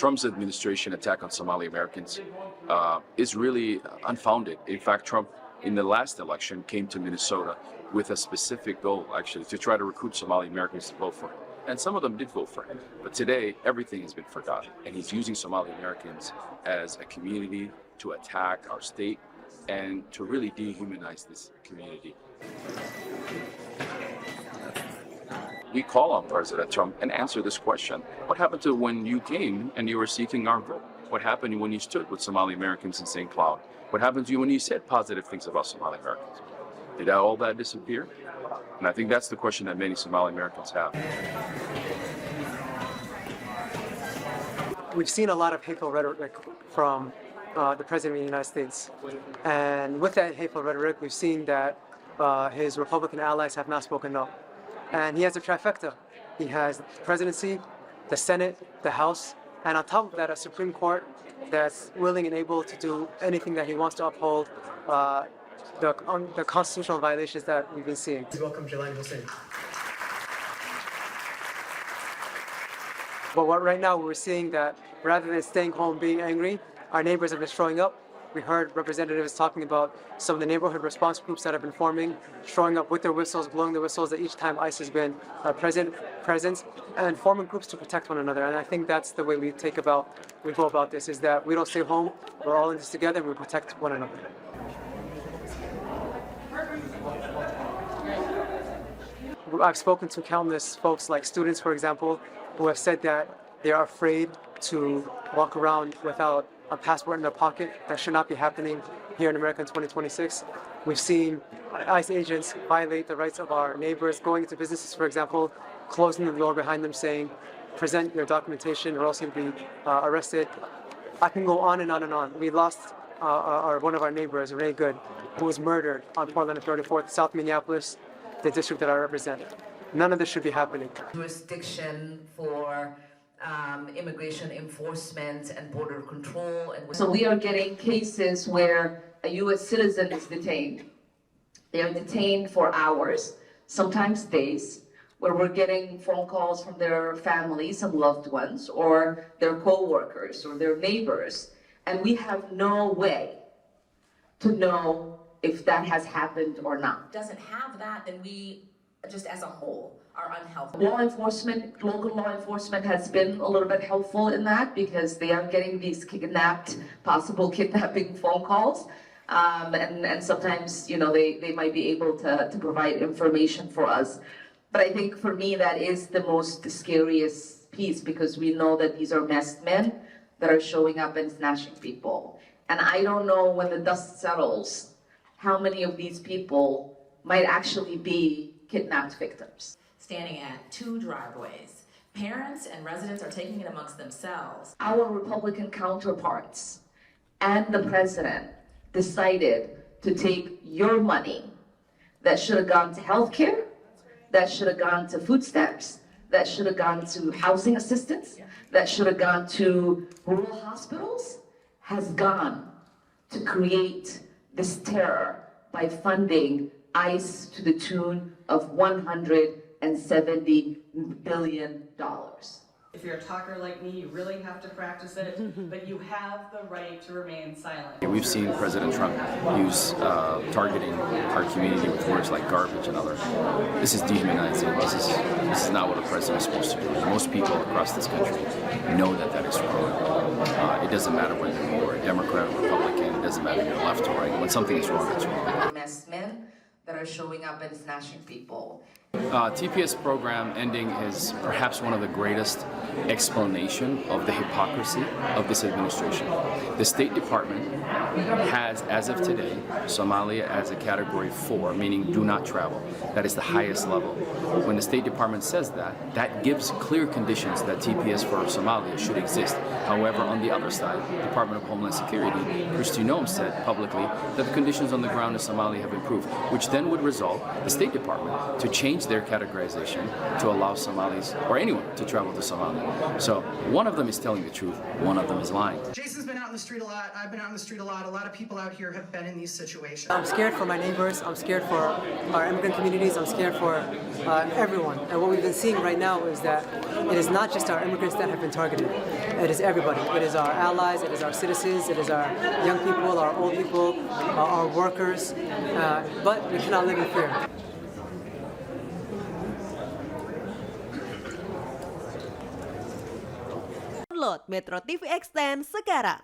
Trump's administration attack on Somali Americans is really unfounded. In fact, Trump, in the last election, came to Minnesota with a specific goal, actually, to try to recruit Somali Americans to vote for him. And some of them did vote for him. But today, everything has been forgotten. And he's using Somali Americans as a community to attack our state and to really dehumanize this community. We call on President Trump and answer this question. What happened to when you came and you were seeking our vote? What happened when you stood with Somali Americans in St. Cloud? What happened to you when you said positive things about Somali Americans? Did all that disappear? And I think that's the question that many Somali Americans have. We've seen a lot of hateful rhetoric from the President of the United States. And with that hateful rhetoric, we've seen that his Republican allies have not spoken up. And he has a trifecta. He has the presidency, the Senate, the House, and on top of that, a Supreme Court that's willing and able to do anything that he wants to uphold the constitutional violations that we've been seeing. Welcome, Jaylani Hussein. But right now we're seeing that rather than staying home being angry, our neighbors have been showing up. We heard representatives talking about some of the neighborhood response groups that have been forming, showing up with their whistles, blowing the whistles at each time ICE has been present, and forming groups to protect one another. And I think that's the way we go about this, is that we don't stay home, we're all in this together, and we protect one another. I've spoken to countless folks, like students, for example, who have said that they are afraid to walk around without a passport in their pocket. That should not be happening here in America in 2026. We've seen ICE agents violate the rights of our neighbors, going into businesses, for example, closing the door behind them, saying, present your documentation or else you'll be arrested. I can go on and on and on. We lost one of our neighbors, Ray Good, who was murdered on Portland and 34th, South Minneapolis, the district that I represent. None of this should be happening. Jurisdiction for immigration enforcement and border control. So we are getting cases where a U.S. citizen is detained. They are detained for hours, sometimes days, where we're getting phone calls from their families and loved ones, or their co-workers, or their neighbors, and we have no way to know if that has happened or not. Doesn't have that, then we, just as a whole, are unhealthy. Local law enforcement has been a little bit helpful in that, because they are getting these possible kidnapping phone calls. And sometimes, they might be able to provide information for us. But I think for me, that is the most scariest piece, because we know that these are masked men that are showing up and snatching people. And I don't know, when the dust settles, how many of these people might actually be kidnapped victims. Standing at two driveways. Parents and residents are taking it amongst themselves. Our Republican counterparts and the president decided to take your money that should have gone to healthcare, that should have gone to food stamps, that should have gone to housing assistance, that should have gone to rural hospitals, has gone to create this terror by funding ICE to the tune of $170 billion. If you're a talker like me, you really have to practice it, but you have the right to remain silent. We've seen President Trump use targeting our community with words like garbage and other. This is dehumanizing. This is not what a president is supposed to do. Most people across this country know that that is wrong. It doesn't matter whether you're a Democrat or Republican. It doesn't matter if you're left or right. When something is wrong, it's wrong. Masked men that are showing up and snatching people. TPS program ending is perhaps one of the greatest explanation of the hypocrisy of this administration. The State Department has, as of today, Somalia as a category 4, meaning do not travel. That is the highest level. When the State Department says that, that gives clear conditions that TPS for Somalia should exist. However, on the other side, Department of Homeland Security, Kristi Noem said publicly that the conditions on the ground in Somalia have improved, which then would result the State Department to change change their categorization to allow Somalis or anyone to travel to Somalia. So one of them is telling the truth, one of them is lying. Jason's been out in the street a lot. I've been out in the street a lot. A lot of people out here have been in these situations. I'm scared for my neighbors. I'm scared for our immigrant communities. I'm scared for everyone. And what we've been seeing right now is that it is not just our immigrants that have been targeted. It is everybody. It is our allies. It is our citizens. It is our young people, our old people, our workers. But we cannot live in fear. Download Metro TV Extend sekarang.